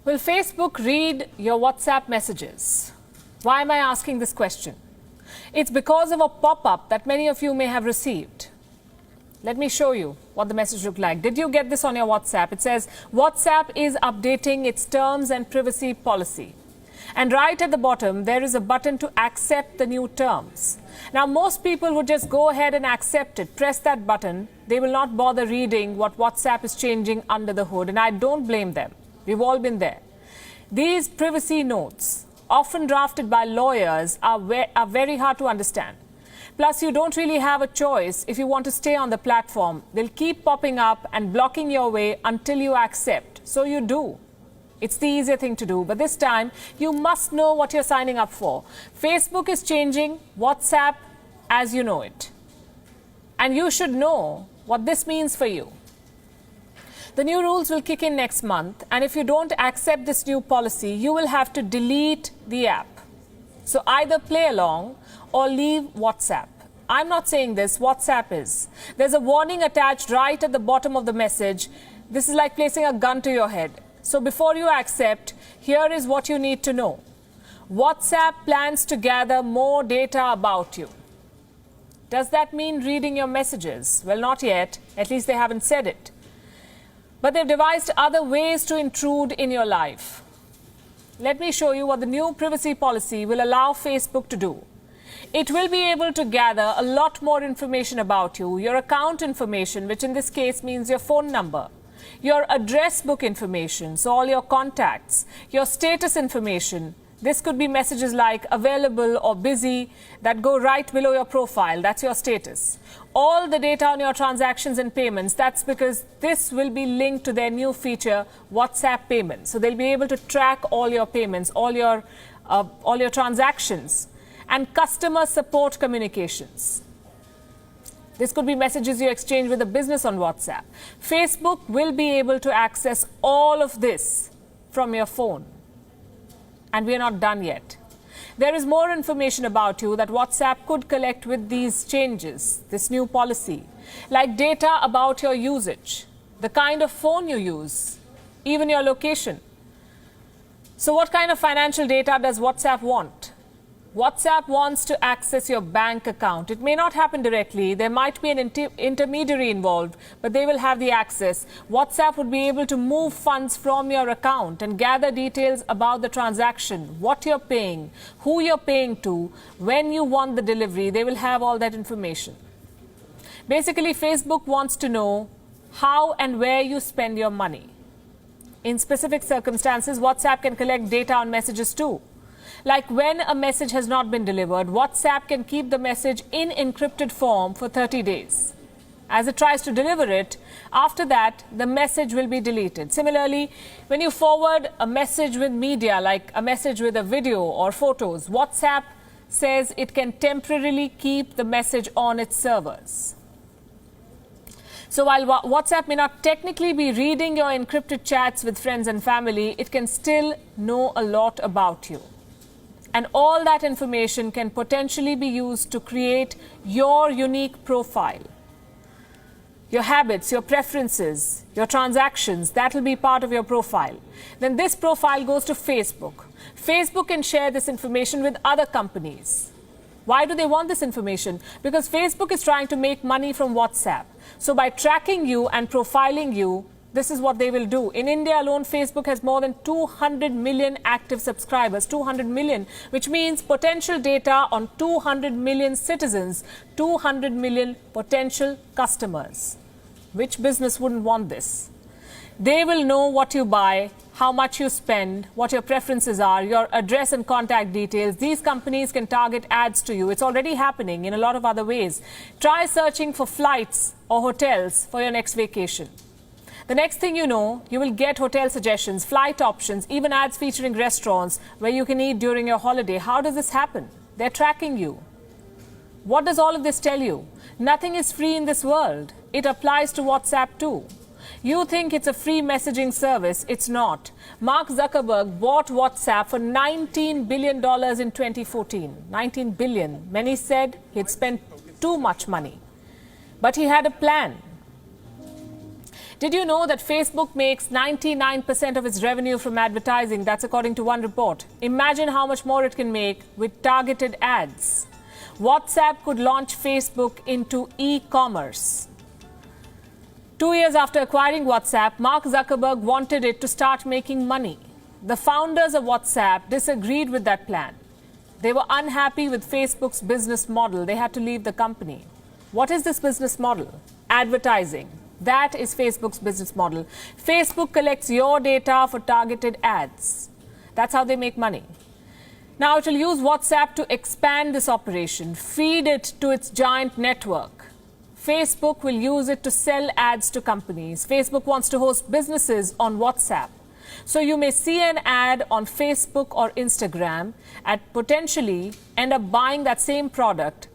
Will Facebook read your WhatsApp messages? Why am I asking this question? It's because of a pop-up that many of you may have received. Let me show you what the message looked like. Did you get this on your WhatsApp? It says, WhatsApp is updating its terms and privacy policy. And right at the bottom, there is a button to accept the new terms. Now, most people would just go ahead and accept it, press that button. They will not bother reading what WhatsApp is changing under the hood. And I don't blame them. We've all been there. These privacy notes, often drafted by lawyers, are very hard to understand. Plus, you don't really have a choice if you want to stay on the platform. They'll keep popping up and blocking your way until you accept. So you do. It's the easier thing to do. But this time, you must know what you're signing up for. Facebook is changing WhatsApp as you know it. And you should know what this means for you. The new rules will kick in next month. And if you don't accept this new policy, you will have to delete the app. So either play along or leave WhatsApp. I'm not saying this, WhatsApp is. There's a warning attached right at the bottom of the message. This is like placing a gun to your head. So before you accept, here is what you need to know. WhatsApp plans to gather more data about you. Does that mean reading your messages? Well, not yet. At least they haven't said it. But they've devised other ways to intrude in your life. Let me show you what the new privacy policy will allow Facebook to do. It will be able to gather a lot more information about you, your account information, which in this case means your phone number, your address book information, so all your contacts, your status information. This could be messages like available or busy that go right below your profile. That's your status. All the data on your transactions and payments, that's because this will be linked to their new feature, WhatsApp Payments. So they'll be able to track all your payments, all your transactions, and customer support communications. This could be messages you exchange with a business on WhatsApp. Facebook will be able to access all of this from your phone. And we are not done yet. There is more information about you that WhatsApp could collect with these changes, this new policy, like data about your usage, the kind of phone you use, even your location. So what kind of financial data does WhatsApp want? WhatsApp wants to access your bank account. It may not happen directly. There might be an intermediary involved, but they will have the access. WhatsApp would be able to move funds from your account and gather details about the transaction, what you're paying, who you're paying to, when you want the delivery. They will have all that information. Basically, Facebook wants to know how and where you spend your money. In specific circumstances, WhatsApp can collect data on messages too. Like when a message has not been delivered, WhatsApp can keep the message in encrypted form for 30 days. As it tries to deliver it, after that, the message will be deleted. Similarly, when you forward a message with media, like a message with a video or photos, WhatsApp says it can temporarily keep the message on its servers. So while WhatsApp may not technically be reading your encrypted chats with friends and family, it can still know a lot about you. And all that information can potentially be used to create your unique profile. Your habits, your preferences, your transactions, that will be part of your profile. Then this profile goes to Facebook. Facebook can share this information with other companies. Why do they want this information? Because Facebook is trying to make money from WhatsApp. So by tracking you and profiling you, this is what they will do. In India alone, Facebook has more than 200 million active subscribers, 200 million, which means potential data on 200 million citizens, 200 million potential customers. Which business wouldn't want this? They will know what you buy, how much you spend, what your preferences are, your address and contact details. These companies can target ads to you. It's already happening in a lot of other ways. Try searching for flights or hotels for your next vacation. The next thing you know, you will get hotel suggestions, flight options, even ads featuring restaurants where you can eat during your holiday. How does this happen? They're tracking you. What does all of this tell you? Nothing is free in this world. It applies to WhatsApp too. You think it's a free messaging service. It's not. Mark Zuckerberg bought WhatsApp for $19 billion in 2014. 19 billion. Many said he'd spent too much money. But he had a plan. Did you know that Facebook makes 99% of its revenue from advertising? That's according to one report. Imagine how much more it can make with targeted ads. WhatsApp could launch Facebook into e-commerce. 2 years after acquiring WhatsApp, Mark Zuckerberg wanted it to start making money. The founders of WhatsApp disagreed with that plan. They were unhappy with Facebook's business model. They had to leave the company. What is this business model? Advertising. That is Facebook's business model. Facebook collects your data for targeted ads. That's how they make money. Now it will use WhatsApp to expand this operation, feed it to its giant network. Facebook will use it to sell ads to companies. Facebook wants to host businesses on WhatsApp. So you may see an ad on Facebook or Instagram and potentially end up buying that same product